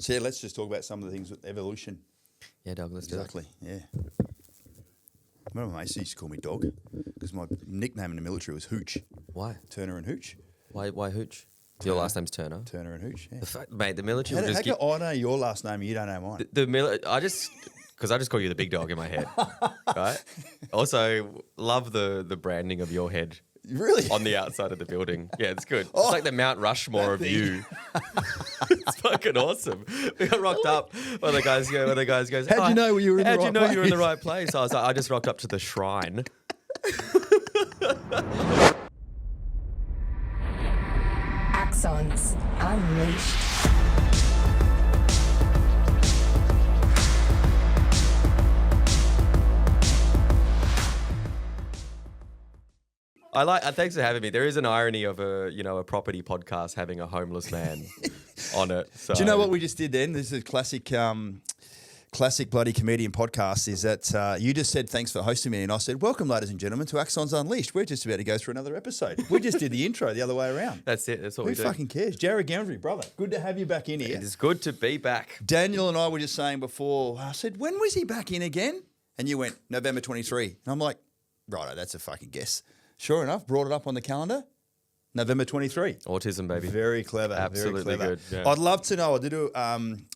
So yeah, let's just talk about some of the things with evolution. Yeah, Doug, let's Exactly, yeah. Remember my mates used to call me Dog because my nickname in the military was Hooch. Why? Turner and Hooch. Why Hooch? Your last name's Turner. Turner and Hooch, yeah. Mate, the military will How just come I know your last name and you don't know mine? Because I just call you the big dog in my head, right? Also, love the branding of your head. Really? On the outside of the building. Yeah, it's good. It's like the Mount Rushmore of you. It's fucking awesome. We got rocked up. One of the guys goes, How'd you know you were in the right place? How'd you know you were in the right place? I was like, I just rocked up to the shrine. Axons Unleashed. Thanks for having me. There is an irony of a property podcast having a homeless man on it. So. Do you know what we just did then? This is a classic bloody comedian podcast, is that you just said thanks for hosting me, and I said, welcome, ladies and gentlemen, to Axons Unleashed. We're just about to go through another episode. We just did the intro the other way around. That's it. That's what we do. Who fucking cares? Jarryd Goundrey, brother. Good to have you back in here. It is good to be back. Daniel and I were just saying before, I said, when was he back in again? And you went, November 23. And I'm like, righto, that's a fucking guess. Sure enough, brought it up on the calendar. November 23. Autism, baby. Very clever. Absolutely very clever. good. Yeah. I'd love to know. I did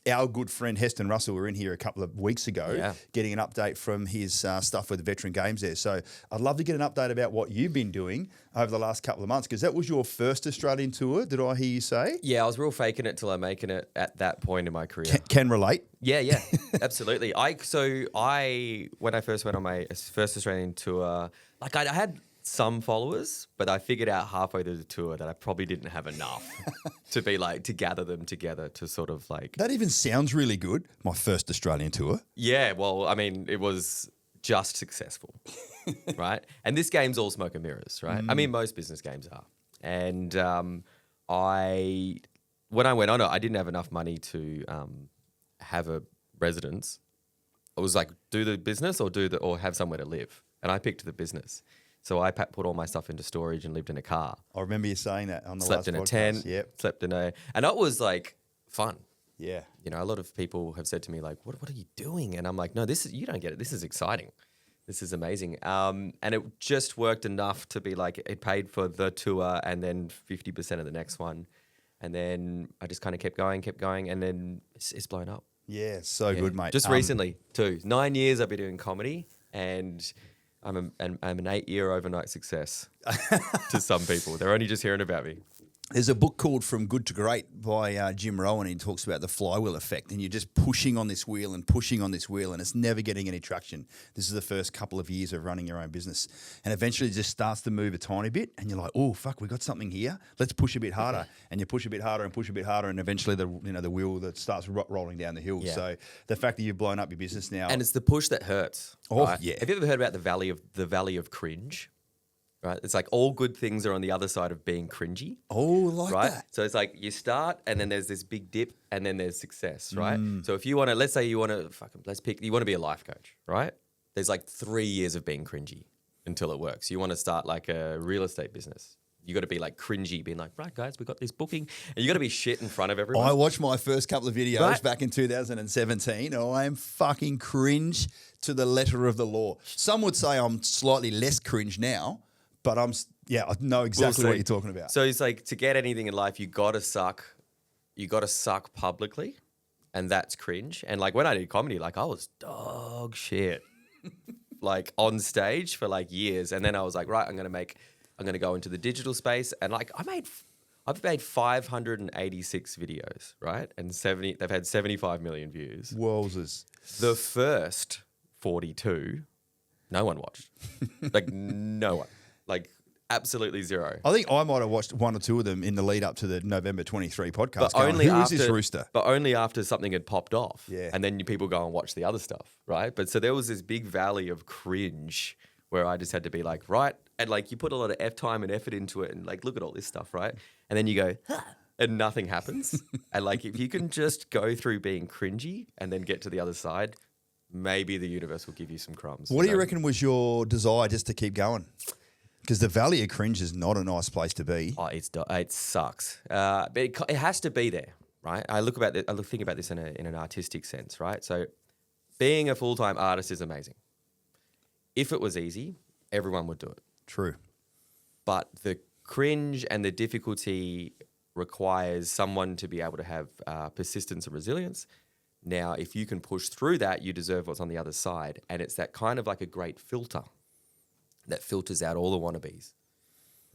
our good friend Heston Russell were in here a couple of weeks ago getting an update from his stuff with the Veteran Games there. So I'd love to get an update about what you've been doing over the last couple of months, because that was your first Australian tour, did I hear you say? Yeah, I was real faking it till I'm making it at that point in my career. Can relate? Yeah, absolutely. When I first went on my first Australian tour, like I had some followers, but I figured out halfway through the tour that I probably didn't have enough to gather them together to sort of like. That even sounds really good. My first Australian tour. Yeah, well, I mean, it was just successful, right? And this game's all smoke and mirrors, right? I mean, most business games are. And when I went on it, I didn't have enough money to have a residence. It was like, do the business or have somewhere to live. And I picked the business. So I put all my stuff into storage and lived in a car. I remember you saying that on the slept last in podcast. A tent. Yep. Slept in and that was like fun. Yeah. You know, a lot of people have said to me like, "What are you doing?" And I'm like, "No, you don't get it. This is exciting. This is amazing." And it just worked enough to be like, it paid for the tour and then 50% of the next one, and then I just kind of kept going, and then it's blown up. Yeah, so good, mate. Just recently too. 9 years I've been doing comedy, and I'm an 8-year overnight success to some people. They're only just hearing about me. There's a book called From Good to Great by Jim Rohn. He talks about the flywheel effect, and you're just pushing on this wheel and pushing on this wheel, and it's never getting any traction. This is the first couple of years of running your own business, and eventually it just starts to move a tiny bit, and you're like, oh fuck, we got something here. Let's push a bit harder, and you push a bit harder and push a bit harder, and eventually the wheel that starts rolling down the hill. Yeah. So the fact that you've blown up your business now, and it's the push that hurts. Oh right? yeah. Have you ever heard about the valley of cringe? Right, it's like all good things are on the other side of being cringy. Oh, like right? that. So it's like you start, and then there's this big dip, and then there's success, right? So if you want to, let's say you want to you want to be a life coach, right? There's like 3 years of being cringy until it works. You want to start like a real estate business. You got to be like cringy, being like, right, guys, we got this booking, and you got to be shit in front of everyone. I watched my first couple of videos Right. back in 2017. I am fucking cringe to the letter of the law. Some would say I'm slightly less cringe now, but I know exactly what you're talking about. So it's like, to get anything in life, you got to suck publicly, and that's cringe. And like when I did comedy, like I was dog shit, like on stage for like years. And then I was like, right, I'm going to go into the digital space. And like I've made 586 videos, right? And they've had 75 million views. Wowzers. The first 42, no one watched. Like no one. Like absolutely zero. I think I might have watched one or two of them in the lead up to the November 23 podcast. But going, only who after is this rooster? But only after something had popped off. Yeah. And then people go and watch the other stuff, right? But so there was this big valley of cringe where I just had to be like, right, and like you put a lot of time and effort into it, and like look at all this stuff, right? And then you go, huh, and nothing happens. And like if you can just go through being cringy and then get to the other side, maybe the universe will give you some crumbs. What do you reckon was your desire just to keep going? Because the valley of cringe is not a nice place to be. Oh, it sucks. But it has to be there. right? I think about this in an artistic sense, right? So being a full-time artist is amazing. If it was easy, everyone would do it. True. But the cringe and the difficulty requires someone to be able to have persistence and resilience. Now, if you can push through that, you deserve what's on the other side. And it's that kind of like a great filter that filters out all the wannabes,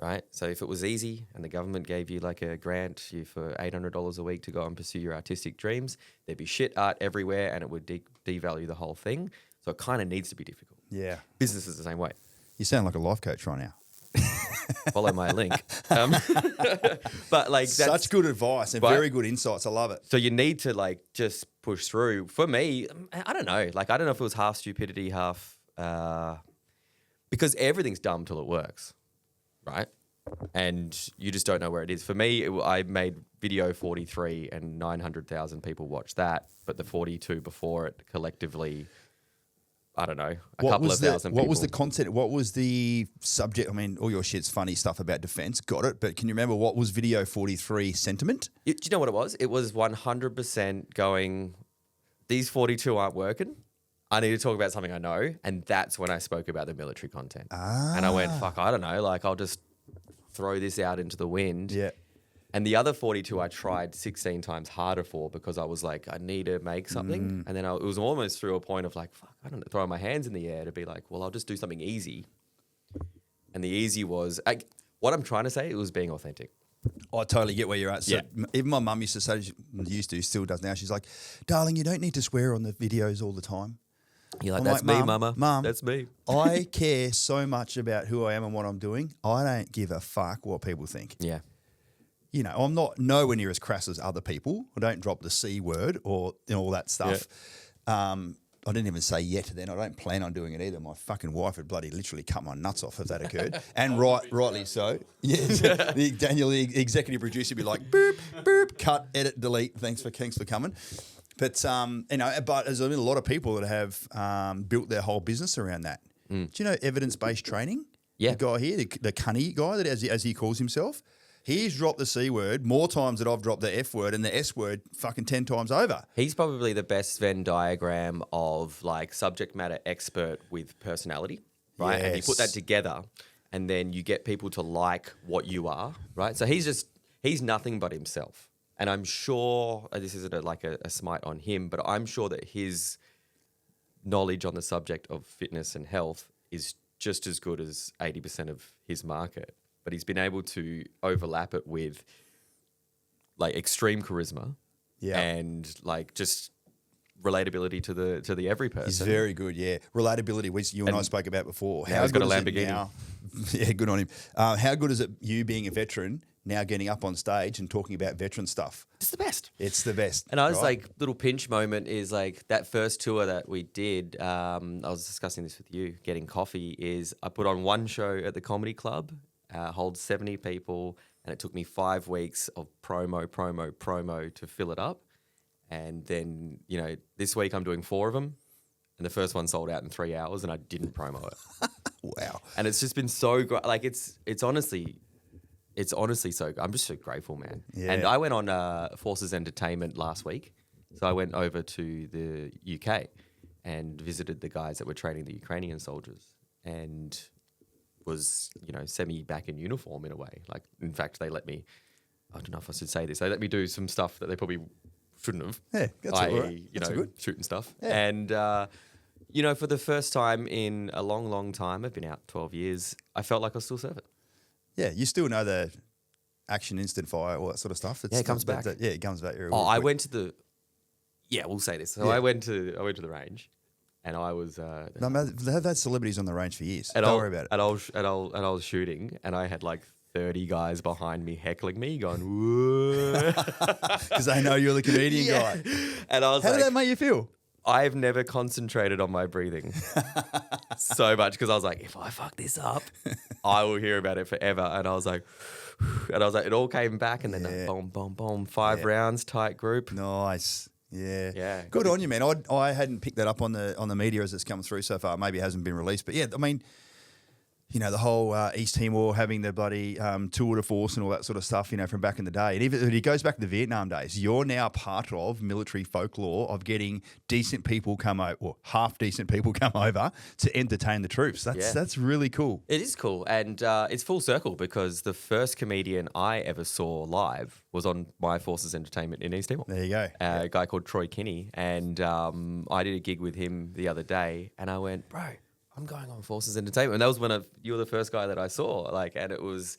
right? So if it was easy and the government gave you like a grant for $800 a week to go and pursue your artistic dreams, there'd be shit art everywhere and it would devalue the whole thing. So it kind of needs to be difficult. Yeah. Business is the same way. You sound like a life coach right now. Follow my link. But like that's such good advice and very good insights. I love it. So you need to like just push through. For me, I don't know. Like I don't know if it was half stupidity, half because everything's dumb till it works, right? And you just don't know where it is. For me, I made video 43 and 900,000 people watched that, but the 42 before it collectively, I don't know, a couple of thousand people. What was the content? What was the subject? I mean, all your shit's funny stuff about defense. Got it. But can you remember what was video 43 sentiment? Do you know what it was? It was 100% going, these 42 aren't working. I need to talk about something I know. And that's when I spoke about the military content. And I went, fuck, I don't know. Like, I'll just throw this out into the wind. Yeah. And the other 42 I tried 16 times harder for because I was like, I need to make something. And then it was almost through a point of like, fuck, I don't know, throwing my hands in the air to be like, well, I'll just do something easy. And the easy was, what I'm trying to say, it was being authentic. I totally get where you're at. So even my mum used to say, still does now, she's like, darling, you don't need to swear on the videos all the time. You're like, that's me, mama. Mum, that's me. I care so much about who I am and what I'm doing. I don't give a fuck what people think. Yeah. You know, I'm not nowhere near as crass as other people. I don't drop the C word or all that stuff. Yeah. I didn't even say yet then. I don't plan on doing it either. My fucking wife would bloody literally cut my nuts off if that occurred. And rightly so. Yeah. Daniel, the executive producer, would be like, boop, boop, cut, edit, delete. Thanks for coming. But, but there's a lot of people that have built their whole business around that. Do you know evidence-based training? Yeah. The guy here, the cunny guy, that as he calls himself, he's dropped the C word more times than I've dropped the F word and the S word fucking 10 times over. He's probably the best Venn diagram of like subject matter expert with personality, right? Yes. And you put that together and then you get people to like what you are, right? So he's nothing but himself. And I'm sure, this isn't a smite on him, but I'm sure that his knowledge on the subject of fitness and health is just as good as 80% of his market. But he's been able to overlap it with like extreme charisma and like just relatability to the every person. He's very good, yeah. Relatability, which you and I spoke about before. How he's got a Lamborghini. Yeah, good on him. How good is it you being a veteran now getting up on stage and talking about veteran stuff? It's the best. It's the best. And I was like, little pinch moment is like that first tour that we did. I was discussing this with you, getting coffee, is I put on one show at the comedy club, holds 70 people, and it took me 5 weeks of promo to fill it up. And then, this week I'm doing 4 of them, and the first one sold out in 3 hours, and I didn't promo it. Wow. And it's just been so great. Like it's honestly so good. I'm just so grateful, man. Yeah. And I went on Forces Entertainment last week. So I went over to the UK and visited the guys that were training the Ukrainian soldiers and was, semi back in uniform in a way. Like, in fact, they let me, I don't know if I should say this, they let me do some stuff that they probably shouldn't have. Yeah, that's all right. That's good. Shooting stuff. Yeah. And, for the first time in a long, long time, I've been out 12 years, I felt like I was still serving. Yeah, you still know the action, instant fire, all that sort of stuff. It comes back. It comes back. I went to the. Yeah, we'll say this. So I went to the range, and I was. No, man, they've had celebrities on the range for years. Don't worry about it. And I was shooting, and I had like 30 guys behind me heckling me, going whoa, because they know you're the comedian guy. And I was how did that make you feel? I've never concentrated on my breathing so much because I was like, if I fuck this up, I will hear about it forever. And I was like, it all came back, and then boom, boom, boom, 5 rounds, tight group. Nice. Yeah. Yeah. Good on you, man. I hadn't picked that up on the media as it's come through so far. Maybe it hasn't been released, but yeah, I mean, you know, the whole East Timor having the bloody tour de force and all that sort of stuff, you know, from back in the day. And even he goes back to the Vietnam days. You're now part of military folklore of getting decent people come over, or half decent people come over to entertain the troops. That's really cool. It is cool. And it's full circle because the first comedian I ever saw live was on my Forces Entertainment in East Timor. There you go. A guy called Troy Kinney. And I did a gig with him the other day and I went, bro, I'm going on Forces Entertainment. And that was when you were the first guy that I saw. Like, and it was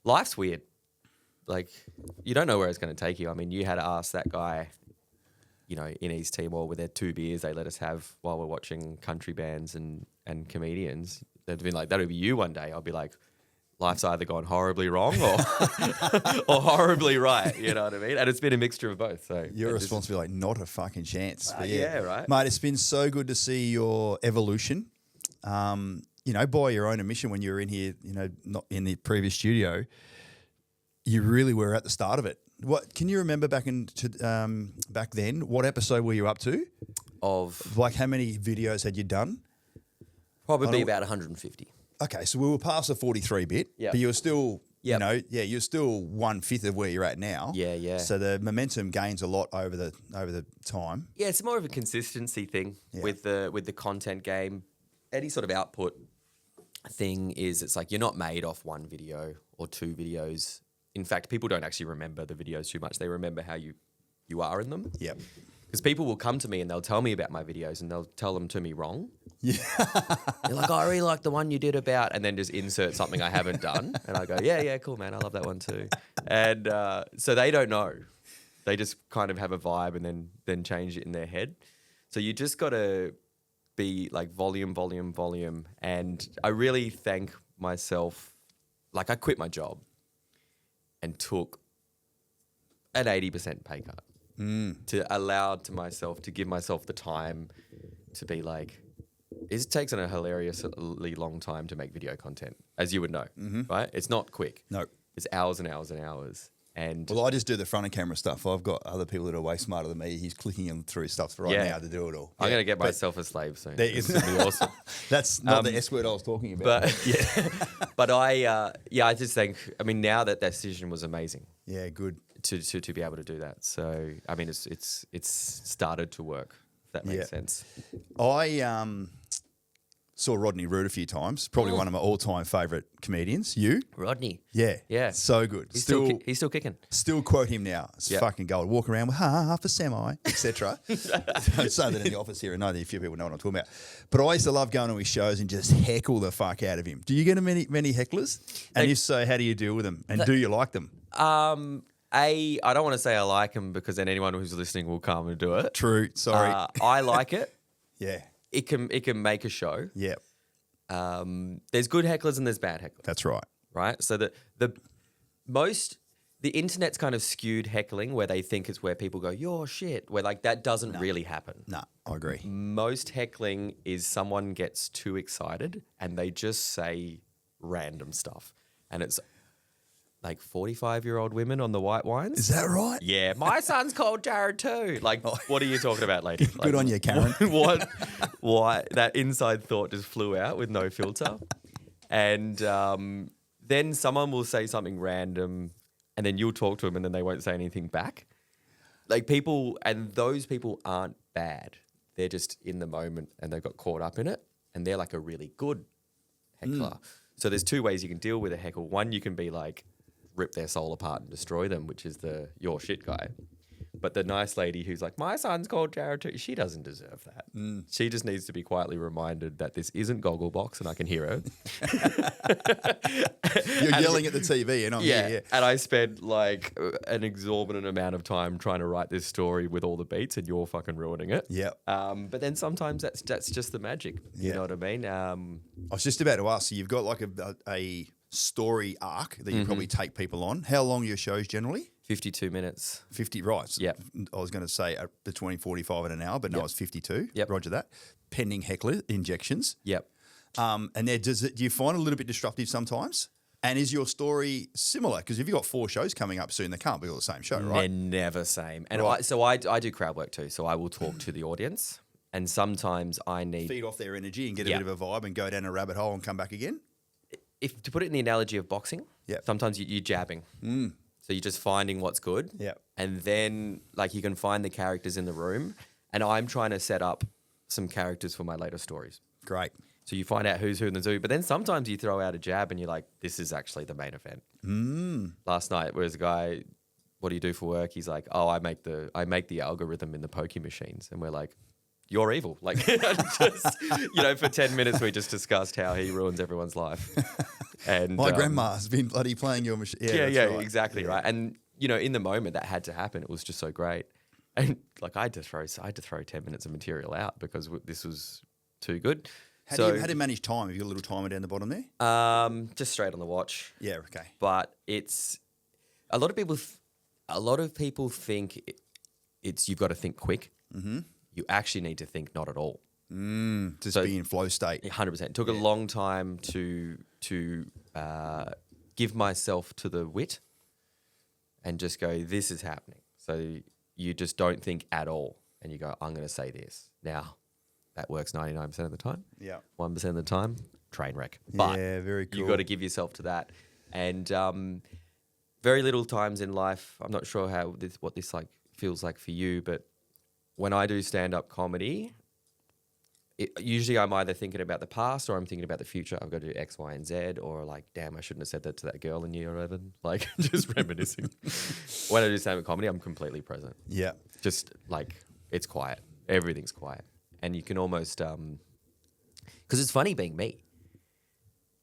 life's weird. Like, you don't know where it's going to take you. I mean, you had to ask that guy, you know, in East Timor with their 2 beers they let us have while we're watching country bands and comedians. They'd been like, that'll be you one day. I'll be like, life's either gone horribly wrong or or horribly right. You know what I mean? And it's been a mixture of both. So your response would be like, not a fucking chance. But yeah, right. Mate, it's been so good to see your evolution. You know, by your own admission when you were in here, you know, not in the previous studio, you really were at the start of it. What can you remember back then? What episode were you up to? Of like how many videos had you done? Probably about 150. Okay, so we were past the 43 bit, but you were still, you know, you're still 1/5 of where you're at now. Yeah. So the momentum gains a lot over the time. Yeah, it's more of a consistency thing with the content game. Any sort of output thing is it's like you're not made off one video or 2 videos. In fact, people don't actually remember the videos too much. They remember how you are in them. Yep. Because people will come to me and they'll tell me about my videos and they'll tell them to me wrong. Yeah. They're like, oh, I really like the one you did about, and then just insert something I haven't done. And I go, yeah, cool, man. I love that one too. And so they don't know. They just kind of have a vibe and then change it in their head. So you just got to be like volume. And I really thank myself. Like I quit my job and took an 80% pay cut to allow to myself to give myself the time to be like, it takes a hilariously long time to make video content, as you would know, right? It's not quick. No. It's hours and hours and hours. And well, I just do the front of camera stuff. I've got other people that are way smarter than me. He's clicking through stuff right now to do it all. I'm going to get myself a slave soon. This is going to be awesome. That's not the S word I was talking about. But I just think, I mean, now that decision was amazing. Yeah, good. To be able to do that. So, I mean, it's started to work, if that makes sense. I saw Rodney Root a few times. Probably one of my all-time favourite comedians. You? Rodney. Yeah. So good. He's still kicking. Still quote him now. It's fucking gold. Walk around with half a semi, etc. So that in the office here, and I know a few people know what I'm talking about. But I used to love going to his shows and just heckle the fuck out of him. Do you get many hecklers? And if so, how do you deal with them? And do you like them? I don't want to say I like them because then anyone who's listening will come and do it. True. Sorry. I like it. Yeah. It can make a show. Yeah. There's good hecklers and there's bad hecklers. That's right. Right? So the internet's kind of skewed heckling where they think it's where people go, you're shit, where like that doesn't really happen. No, I agree. Most heckling is someone gets too excited and they just say random stuff. And it's like 45-year-old women on the white wines. Is that right? Yeah. My son's called Jarryd too. Like, what are you talking about, lady? Good on you, Karen. Why? That inside thought just flew out with no filter. And then someone will say something random and then you'll talk to them and then they won't say anything back. Like those people aren't bad. They're just in the moment and they got caught up in it and they're like a really good heckler. So there's 2 ways you can deal with a heckle. One, you can be like, rip their soul apart and destroy them, which is the your shit guy. But the nice lady who's like, my son's called Jarryd too, she doesn't deserve that. She just needs to be quietly reminded that this isn't Gogglebox and I can hear her. You're yelling at the TV and I'm here. Yeah. And I spent like an exorbitant amount of time trying to write this story with all the beats and you're fucking ruining it. Yeah. But then sometimes that's just the magic. You know what I mean? I was just about to ask, so you've got like a story arc that you probably take people on. How long are your shows generally? 52 minutes. 50, right. So yep. I was going to say between 45 and an hour, but no, it's 52. Yep. Roger that. Pending heckler injections. Yep. And there, do you find it a little bit disruptive sometimes? And is your story similar? Because if you've got 4 shows coming up soon, they can't be all the same show, right? They're never same. And right. I do crowd work too. So I will talk to the audience And sometimes I need... Feed off their energy and get a bit of a vibe and go down a rabbit hole and come back again. If to put it in the analogy of boxing, sometimes you're jabbing. So you're just finding what's good. And then like you can find the characters in the room. And I'm trying to set up some characters for my later stories. Great. So you find out who's who in the zoo. But then sometimes you throw out a jab and you're like, this is actually the main event. Last night there was a guy, what do you do for work? He's like, oh, I make the algorithm in the pokie machines. And we're like, you're evil. Like, just, for 10 minutes we just discussed how he ruins everyone's life. And my grandma's been bloody playing your machine. Yeah, right. Exactly, right. And, in the moment that had to happen, it was just so great. And like I had to throw 10 minutes of material out because this was too good. How do you manage time? Have you got a little timer down the bottom there? Just straight on the watch. Yeah, okay. But it's a lot of people think it's you've got to think quick. You actually need to think not at all. Just be in flow state. 100%. It took a long time to give myself to the wit and just go, this is happening. So you just don't think at all. And you go, I'm going to say this. Now, that works 99% of the time. Yeah. 1% of the time, train wreck. But very cool. You've got to give yourself to that. And very little times in life, I'm not sure what this like feels like for you, but when I do stand-up comedy, usually I'm either thinking about the past or I'm thinking about the future. I've got to do X, Y, and Z, or like, damn, I shouldn't have said that to that girl in year 11. Like, just reminiscing. When I do stand-up comedy, I'm completely present. Yeah. Just like, it's quiet. Everything's quiet. And you can almost, because it's funny being me.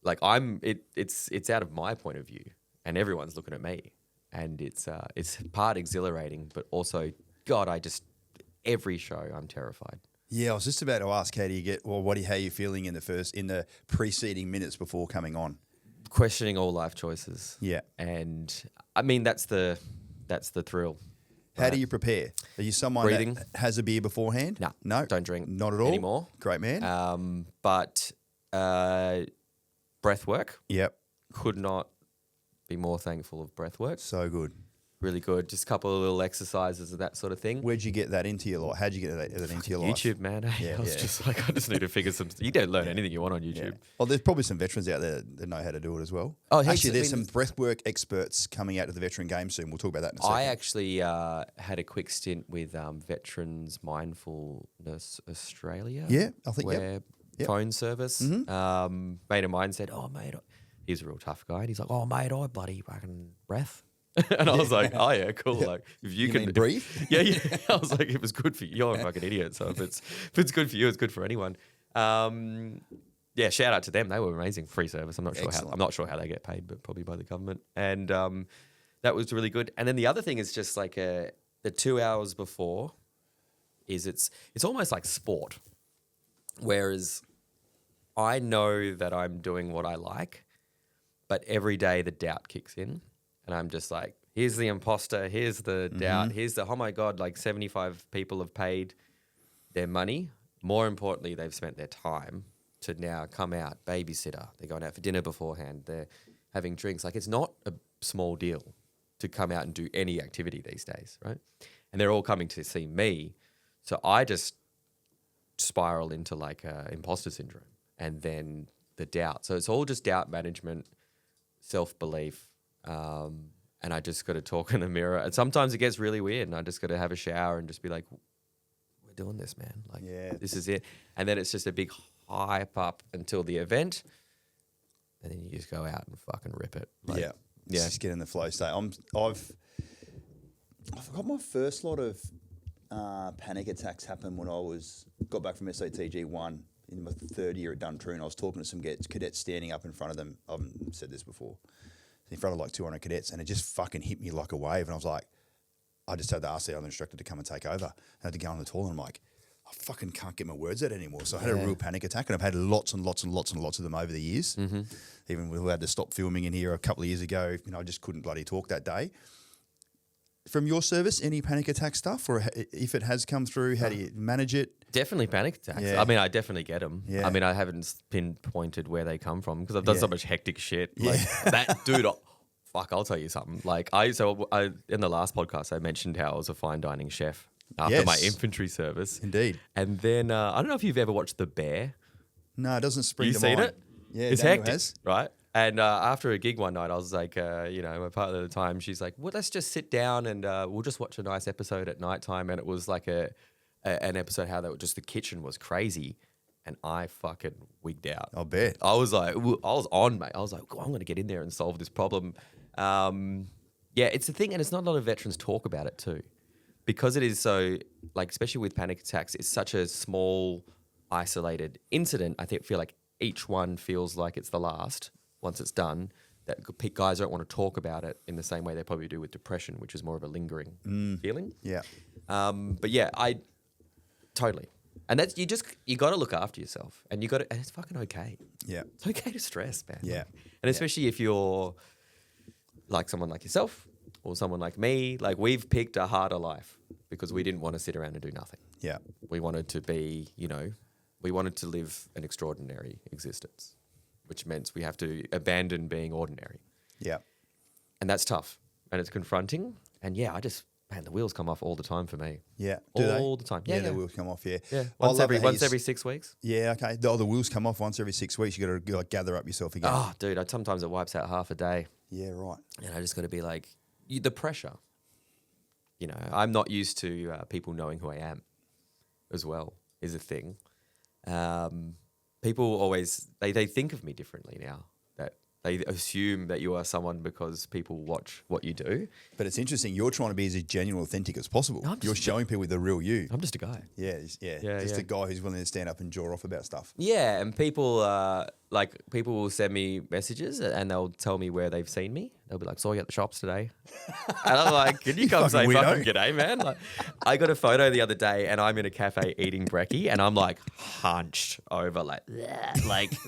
Like it's out of my point of view, and everyone's looking at me, and it's part exhilarating, but also, God, every show I'm terrified. Yeah, I was just about to ask, how are you feeling in the preceding minutes before coming on? Questioning all life choices. Yeah, and I mean that's the thrill. How do you prepare? Are you someone that has a beer beforehand? No, don't drink. Not at all anymore. Great man. But breath work. Yep. Could not be more thankful of breath work. So good. Really good. Just a couple of little exercises and that sort of thing. Where'd you get that into your life? How'd you get that into your life? YouTube, man. I was just like, I just need to figure some. You don't learn anything you want on YouTube. Well, there's probably some veterans out there that know how to do it as well. Oh, actually, there's some breathwork experts coming out to the veteran game soon. We'll talk about that in a second. I actually had a quick stint with Veterans Mindfulness Australia. Yeah, I think phone service. Mate of mine said, "Oh, mate." He's a real tough guy. And he's like, "Oh, mate, I bloody fucking breath." And I was like, "Oh yeah, cool. Like if you can breathe, yeah." I was like, "It was good for you. You're a fucking idiot. So if it's good for you, it's good for anyone." Yeah, shout out to them. They were amazing. Free service. I'm not sure how they get paid, but probably by the government. And that was really good. And then the other thing is just like the 2 hours before is it's almost like sport, whereas I know that I'm doing what I like, but every day the doubt kicks in. And I'm just like, here's the imposter, here's the doubt, here's the, oh my God, like 75 people have paid their money. More importantly, they've spent their time to now come out, babysitter. They're going out for dinner beforehand. They're having drinks. Like it's not a small deal to come out and do any activity these days, right? And they're all coming to see me. So I just spiral into like imposter syndrome and then the doubt. So it's all just doubt management, self-belief. And I just got to talk in the mirror. And sometimes it gets really weird and I just got to have a shower and just be like, we're doing this, man. Like, this is it. And then it's just a big hype up until the event. And then you just go out and fucking rip it. Like, just get in the flow state. I've got my first lot of panic attacks happen when I got back from SATG 1 in my third year at Duntroon. I was talking to some cadets standing up in front of them. I've said this before. In front of like 200 cadets, and it just fucking hit me like a wave. And I was like, I just had to ask the other instructor to come and take over. I had to go on the toilet, and I'm like, I fucking can't get my words out anymore. So I had a real panic attack, and I've had lots and lots and lots and lots of them over the years. Even we had to stop filming in here a couple of years ago. I just couldn't bloody talk that day. From your service, any panic attack stuff, or if it has come through, how do you manage it? Definitely panic attacks. Yeah. I mean, I definitely get them. Yeah. I mean, I haven't pinpointed where they come from because I've done so much hectic shit. Like that dude, fuck, I'll tell you something. Like in the last podcast, I mentioned how I was a fine dining chef. after my infantry service. Indeed. And then I don't know if you've ever watched The Bear. No, it doesn't spring to seen mind. it? Yeah, It's Daniel hectic, has. right? And after a gig one night, I was like, my partner at the time, she's like, well, let's just sit down and we'll just watch a nice episode at nighttime. And it was like an episode how the kitchen was crazy. And I fucking wigged out. I'll bet. I was like, I was on, mate. I was like, I'm going to get in there and solve this problem. It's a thing. And it's not a lot of veterans talk about it too. Because it is so, like, especially with panic attacks, it's such a small, isolated incident. I feel like each one feels like it's the last once it's done. That guys don't want to talk about it in the same way they probably do with depression, which is more of a lingering feeling. Yeah. I totally. And that's you got to look after yourself, and and it's fucking okay. Yeah. It's okay to stress, man. Yeah. And especially if you're like someone like yourself or someone like me, like we've picked a harder life because we didn't want to sit around and do nothing. Yeah. We wanted to be, we wanted to live an extraordinary existence, which meant we have to abandon being ordinary. Yeah. And that's tough. And it's confronting. And the wheels come off all the time for me. Yeah. All the time. Yeah, the wheels come off, yeah. Yeah. Once every 6 weeks. Yeah, okay. The wheels come off once every 6 weeks. You got to gather up yourself again. Oh, dude, sometimes it wipes out half a day. Yeah, right. And I just got to be like, the pressure. I'm not used to people knowing who I am as well is a thing. People always, they think of me differently now. That they assume that you are someone because people watch what you do. But it's interesting. You're trying to be as genuine, authentic as possible. You're showing people the real you. I'm just a guy. Yeah, just a guy who's willing to stand up and jaw off about stuff. Yeah, and people will send me messages and they'll tell me where they've seen me. They'll be like, saw you at the shops today. And I'm like, can you come say fucking g'day, man? Like, I got a photo the other day and I'm in a cafe eating brekkie and I'm like hunched over like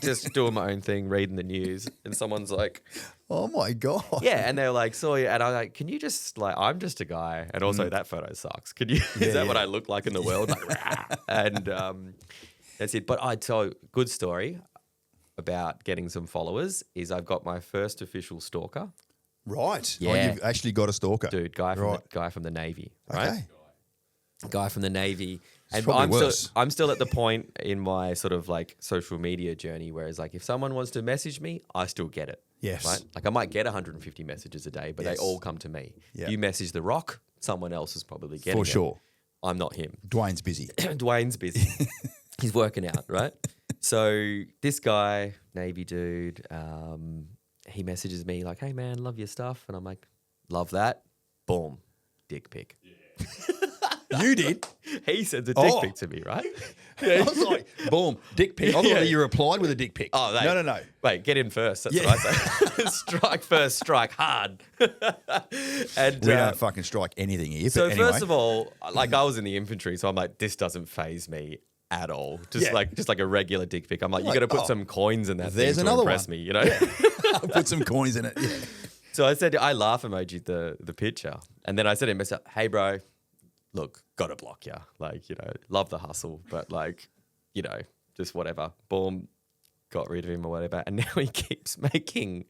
just doing my own thing, reading the news. And someone's like, oh my God. Yeah, and they're like, saw you. And I'm like, can you just I'm just a guy. And also that photo sucks. Can you, is that what I look like in the world? Like, and that's it. But I tell good story about getting some followers is I've got my first official stalker. Right. Yeah. Oh, you've actually got a stalker. Dude, guy from the Navy, right? Okay. Guy from the Navy. And worse. I'm still at the point in my sort of like social media journey, whereas like if someone wants to message me, I still get it. Yes. Right? Like I might get 150 messages a day, but they all come to me. Yeah. You message The Rock, someone else is probably getting it. For sure. I'm not him. Dwayne's busy. Dwayne's busy. He's working out, right? So this guy, Navy dude, he messages me like, hey man, love your stuff. And I'm like, love that. Boom. Dick pic. Yeah. You did? He sends a dick pic to me, right? I was like, boom, dick pic. I thought that you replied with a dick pic. Oh, no. Wait, get in first. That's what I say. Strike first, strike hard. And we don't fucking strike anything here. So but anyway. first of all, like I was in the infantry, so I'm like, this doesn't faze me at all. Just like a regular dick pic. I'm like, you got to put some coins in that there's thing to another impress one. me, you know? Yeah. I'll put some coins in it. Yeah. So I said, I laugh emoji the picture. And then I said to myself, hey, bro, look, got to block ya. Like, love the hustle, but like, just whatever. Boom, got rid of him or whatever. And now he keeps making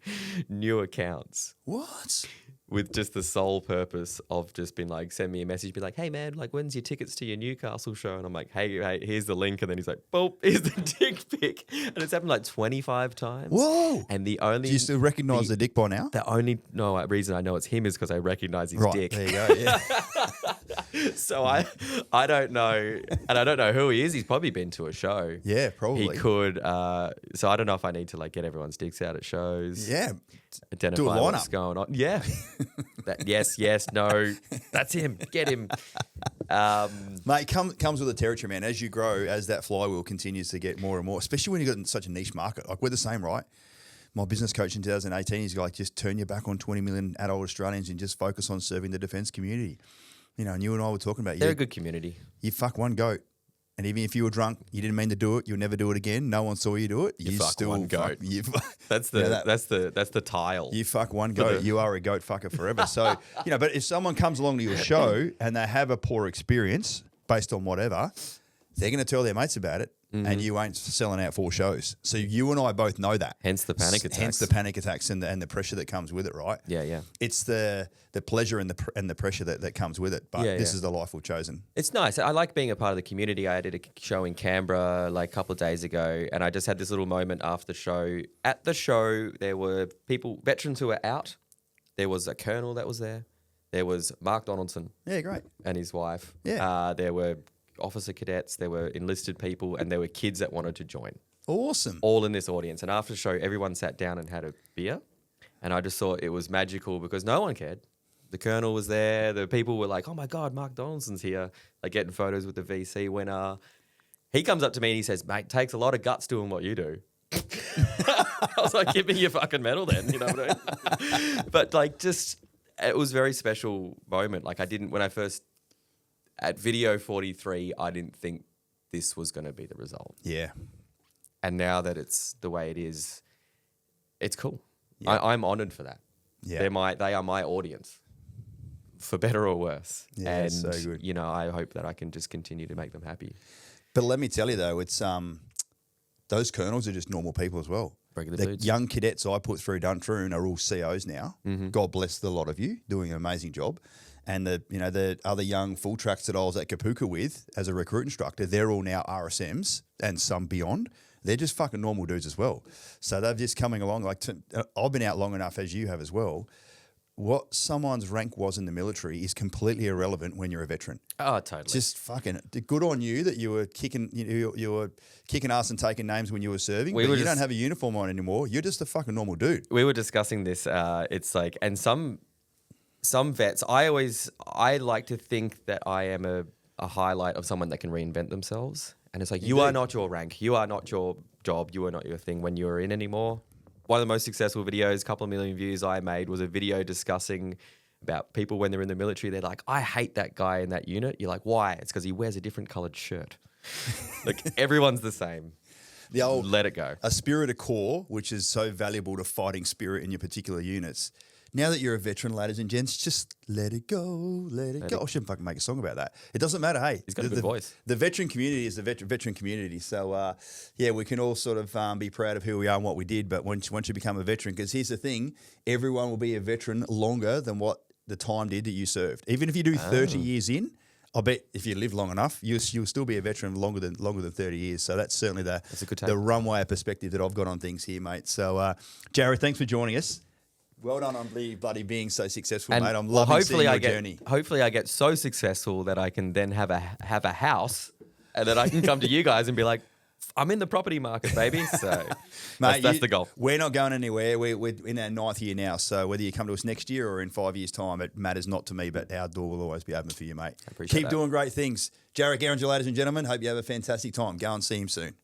new accounts. What? With just the sole purpose of just being like, send me a message, be like, hey man, like when's your tickets to your Newcastle show? And I'm like, hey, here's the link. And then he's like, boop, here's the dick pic. And it's happened like 25 times. Whoa. And the only... Do you still recognise the dick by now? The only reason I know it's him is because I recognise his dick. There you go, yeah. So I don't know, and I don't know who he is. He's probably been to a show. Yeah, probably. He could. So I don't know if I need to like get everyone's dicks out at shows. Yeah. Identify Do a lineup. what's going on. Yeah. Yes, no. That's him. Get him. Mate, comes with the territory, man. As you grow, as that flywheel continues to get more and more, especially when you've got such a niche market. Like we're the same, right? My business coach in 2018, he's like, just turn your back on 20 million adult Australians and just focus on serving the defence community. And you and I were talking about They're a good community. You fuck one goat. And even if you were drunk, you didn't mean to do it, you'll never do it again. No one saw you do it. You fuck still one goat. That's the tile. You fuck one goat. You are a goat fucker forever. So, but if someone comes along to your show and they have a poor experience based on whatever, they're going to tell their mates about it. and you ain't selling out 4 shows. So you and I both know that. Hence the panic attacks. Hence the panic attacks and the pressure that comes with it, right? Yeah. It's the pleasure and the pressure that comes with it. But this is the life we've chosen. It's nice. I like being a part of the community. I did a show in Canberra like a couple of days ago, and I just had this little moment after the show. At the show, there were veterans who were out. There was a colonel that was there. There was Mark Donaldson. Yeah, great. And his wife. Yeah. There were officer cadets, there were enlisted people, and there were kids that wanted to join. Awesome. All in this audience. And after the show, everyone sat down and had a beer. And I just thought it was magical because no one cared. The colonel was there. The people were like, oh my God, Mark Donaldson's here. Like getting photos with the VC winner. He comes up to me and he says, mate, takes a lot of guts doing what you do. I was like, give me your fucking medal then. You know what I mean? But like it was a very special moment. Like when I first, at video 43, I didn't think this was going to be the result. Yeah. And now that it's the way it is, it's cool. Yeah. I'm honoured for that. Yeah. They are my audience, for better or worse. Yeah, and, so good. you know, I hope that I can just continue to make them happy. But let me tell you though, it's those colonels are just normal people as well. Regular The dudes. young cadets I put through Duntroon are all COs now. Mm-hmm. God bless the lot of you, doing an amazing job. And the other young full tracks that I was at Kapuka with as a recruit instructor, they're all now RSMs and some beyond. They're just fucking normal dudes as well. So they're just coming along. I've been out long enough, as you have as well. What someone's rank was in the military is completely irrelevant when you're a veteran. Oh, totally. Just fucking good on you that you were kicking ass and taking names when you were serving. But you don't have a uniform on anymore. You're just a fucking normal dude. We were discussing this. It's like, and some vets, I like to think that I am a highlight of someone that can reinvent themselves. And it's like, you are not your rank. You are not your job. You are not your thing when you're in anymore. One of the most successful videos, a couple of million views I made, was a video discussing about people when they're in the military. They're like, I hate that guy in that unit. You're like, why? It's because he wears a different coloured shirt. Like, everyone's the same. The old let it go. A spirit of core, which is so valuable to fighting spirit in your particular units. Now that you're a veteran, ladies and gents, just let it go, let it go. I shouldn't fucking make a song about that. It doesn't matter. Hey, he's got a good voice. The veteran community is the veteran community. So, we can all sort of be proud of who we are and what we did. But once you become a veteran, because here's the thing, everyone will be a veteran longer than what the time did that you served. Even if you do 30 years in, I bet if you live long enough, you'll still be a veteran longer than 30 years. So that's certainly the runway perspective that I've got on things here, mate. So, Jarryd, thanks for joining us. Well done on bloody being so successful, mate. I'm loving seeing your journey. Hopefully I get so successful that I can then have a house and that I can come to you guys and be like, I'm in the property market, baby. So mate, that's the goal. We're not going anywhere. We're in our 9th year now. So whether you come to us next year or in 5 years' time, it matters not to me, but our door will always be open for you, mate. I appreciate Keep doing great things. Jarryd Goundrey, ladies and gentlemen. Hope you have a fantastic time. Go and see him soon.